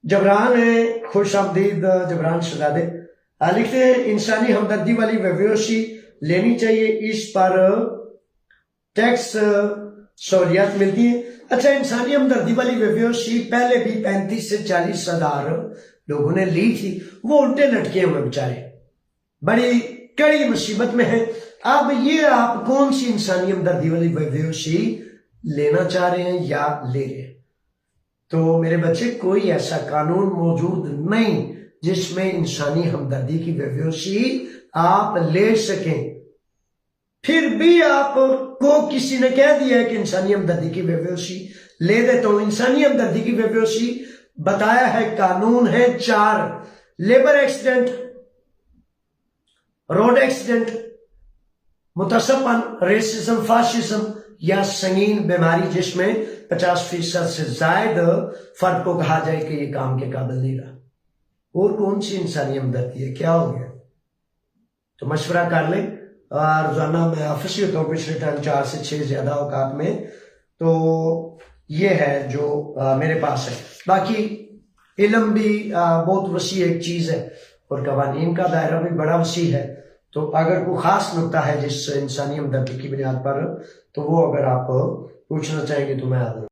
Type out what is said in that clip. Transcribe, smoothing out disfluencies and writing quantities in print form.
जबरान है, खुश आमदीद जबरान शहजादे। लिखते हैं इंसानी हमदर्दी वाली बेहोशी लेनी चाहिए, इस पर टैक्स सहूलियत मिलती है। अच्छा, इंसानी हमदर्दी वाली बेहोशी पहले भी 35 से 40 हजार लोगों ने ली थी, वो उल्टे लटके हुए बेचारे बड़ी कड़ी मुसीबत में है। अब ये आप कौन सी इंसानी हमदर्दी वाली बेहोशी लेना चाह रहे हैं या ले रहे हैं? तो मेरे बच्चे, कोई ऐसा कानून मौजूद नहीं जिसमें इंसानी हमदर्दी की बेहोशी आप ले सकें। फिर भी आपको किसी ने कह दिया है कि इंसानी हमदर्दी की बेहोशी ले देता हूं। इंसानी हमदर्दी की बेहोशी बताया है, कानून है 4: लेबर एक्सीडेंट, रोड एक्सीडेंट, मुतसबन, रेसिज्म, फाशिज्म या संगीन बीमारी जिसमें 50% से ज्यादा फर्द को कहा जाए कि ये काम के काबिल नहीं रहा। और कौन सी इंसानी हमदर्दी है? क्या हो गया? तो मशवरा कर लें। और रोजाना मैं ऑफिस ही होता हूँ पिछले टाइम 4 से 6 ज्यादा औकात में। तो ये है जो मेरे पास है। बाकी इल्म भी बहुत वसी एक चीज है और कवानीन का दायरा भी बड़ा वसी है। तो अगर कोई खास नुकता है जिस इंसानी हमदर्दी की बुनियाद पर, तो वो अगर आप पूछना चाहेंगे तो मैं